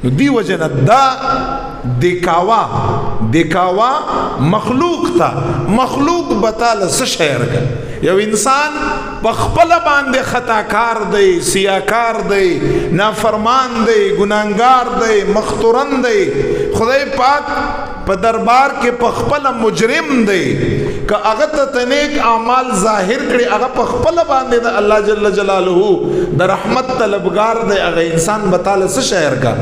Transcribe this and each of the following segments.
دی وجنه دا دکاوا مخلوق تا مخلوق بتاله څه شعر کا یو انسان بخپل باندې خطاکار دی سیاکار دی نافرمان دی گناهګار دی مختورن دی خدای پاک په دربار کې بخپل مجرم دی که هغه ته نیک اعمال ظاهر کړي هغه بخپل باندې د الله جل جلاله د رحمت طلبگار دی هغه انسان بتاله څه شعر کا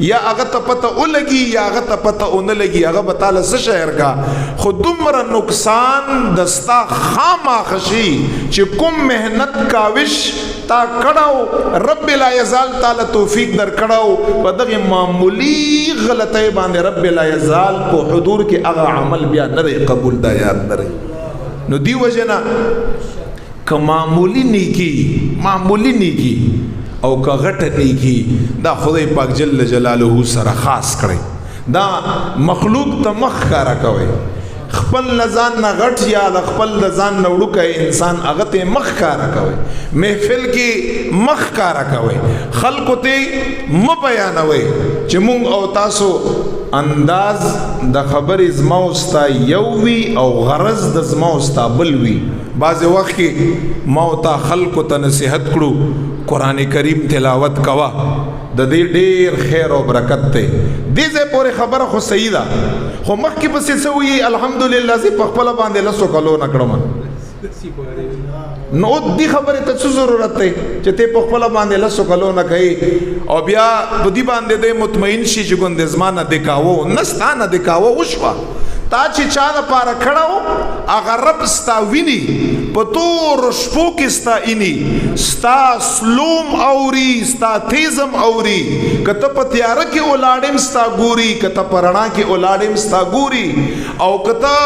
یا هغه ته پته ولګي یا هغه ته پته ونه لګي هغه بتاله څه شعر کا خو دومره نقصان دستا خامخشي چې کوم مهنت کاوش تا کړهو رب لا یزال تعالی توفیق در کړهو په دغه معمولی غلطۍ باندې رب لا یزال په حضور کې هغه عمل بیا نه قبول دا یاد نه نو دی وجنه که معمولی نیکی او که غټه نیکی دا خدای پاک جل جلاله سره خاص کړي دا مخلوق ته مخ کارا کوي خپل لزان نه غټ یا خپل لزان نه وړوکه انسان هغه ته مخ کارا کوي محفل کې مخ کارا کوي خلکو ته م بیانوي چې مونږ او تاسو انداز د خبرې زموستا یو وی او غرض د زموستا بل وی بعض وخت کې موتا خلکو ته نصیحت کړو قرآن کریم تلاوت کوا د دې ډیر خیر او برکت ته دې زه پورې خبره خو صحیح ده خو مخکې پسې څه وی الحمدلله زه په خپل باندې لسو کلو نه کړم نو دې خبره ته څه ضرورت ده چې ته په خپل باندې لسو کلو نه کوي او بیا په دې باندې د مطمئن شي چې ګوند زمانه دکاوو نستانه دکاوو وشوا تا چې چا د پاره کړهو هغه رب ستا ویني په تور شپو کې ستا اینی ستا سلوم اوري ستا تیزم اوري که ته په تیاره کې ولاړم ستا ګوري که ته په رڼا کې ولاړم ستا ګوري او که ته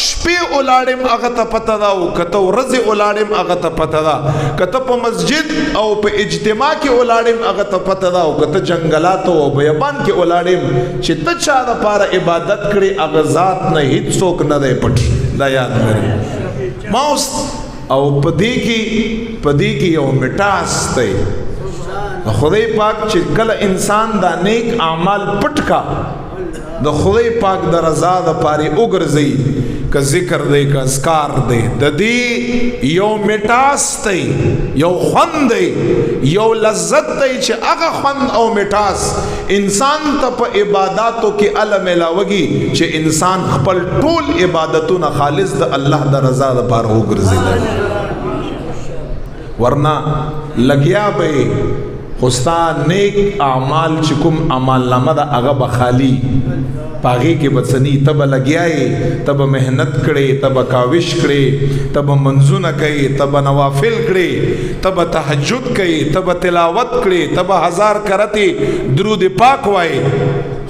شپې ولاړم هغه ته پته ده او که ته ورځې ولاړم هغه ته پته ده که ته په مسجد او په اجتماع کې ولاړم هغه ته پته ده او که ته جنګلاتو او بیابان کې ولاړم چې ته چا دپاره عبادت کړې هغه ذات نه هیڅ څوک نه دی پټ دا یاد لري ما اوس او پدې کې یو مټاس دی خدای پاک چې کله انسان دا نیک اعمال پټ کا د خدای پاک د رضا د پاره وګرځي که ذکر دی که اذکار دی د دې یو مټاس دی یو خوند دی یو لذت دی چې هغه خوند او مټاس انسان ته په عبادتو کې ال ملاوږي چې انسان خپل ټول عبادتونه خالص د الله د رضا لپاره وګرځي ورنه لګیا به خوستا نیک اعمال چې کوم اعمال نامه ده هغه بخالی پاغي کې بسنی تب لګیاي تب مهنت کړي تب کاوش کړي تب منځونه کوي تب نوافل کړي تب تهجد کوي تب تلاوت کړي تب هزار کرتی درود پاک وای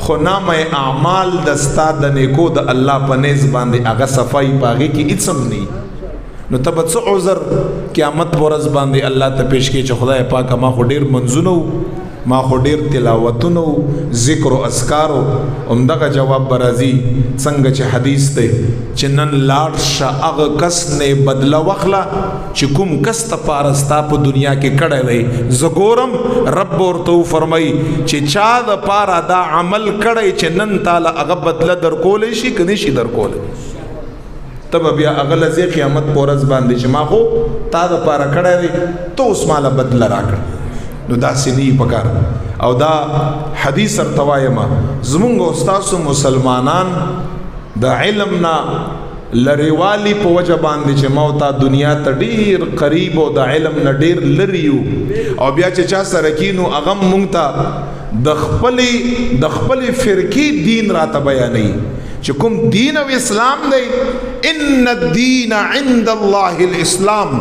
خو نامه اعمال دستا د نیکو د الله په نس باندې هغه صفای پاغي کې اڅم نه نو تب څه عذر قیامت ورځ باندې الله ته پیش کې چې خدای پاک ما خو ډیر منځونو ما خو ډیر تلاوتونو ذکر او اذکار همدغه جواب برازي څنګه چې حدیث ته چې نن لاړ شه هغه کس نه بدله وخلا چې کوم کس ته پارستا په دنیا کې کړه دی زګورم رب ورته فرمای چې چا د پارا دا عمل کړي چې نن تعالی هغه بدله در کولې شي کني شي در کولې تب بیا اغل زی قیامت پورز باندې چې ما خو تا د پاره کړه دی تو اوس مال بدل راکړ نو دا سنی پکار او دا حدیث ارتوایما زمونږ استاد مسلمانان د علم نا لریوالی په وجه باندې چې موتا دنیا ته ډیر قریب او د علم نه ډیر لریو او بیا چې چا سره کینو اغم مونږ ته د خپل فرقی دین راته بیانوي چې کوم دین او اسلام دی ان الدین عند الله الاسلام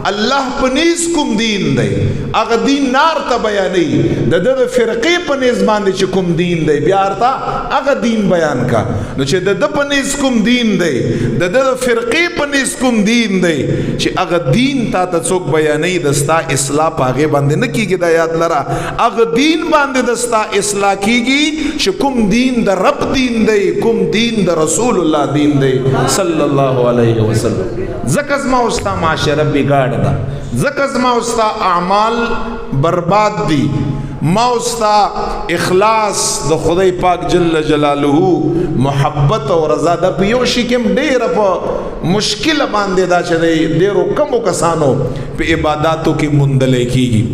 الله پنیز کوم دین دی هغه دین نار ته بیانوي د فرقې پنیز باندې چې کوم دین دی بیا ارتا هغه دین بیان کا نو چې د پنیز کوم دین دی د فرقې پنیز کوم دین دی چې هغه دین تا ته څوک بیانوي دستا اصلاح پاغه باندې نه کیږي د یاد لرا هغه دین باندې دستا اصلاح کیږي چې کوم دین د رب دین دی کوم دین د رسول الله دین دی صلی الله علیه وسلم زکز ما استا معاشره بگاڑ دا زکز ما استا اعمال برباد دی ما استا اخلاص د خدای پاک جل جلاله محبت او رضا د پیوشي کې ډېر په مشکل باندې دا چې ډېرو کمو کسانو په عبادتو کې مندل کیږي.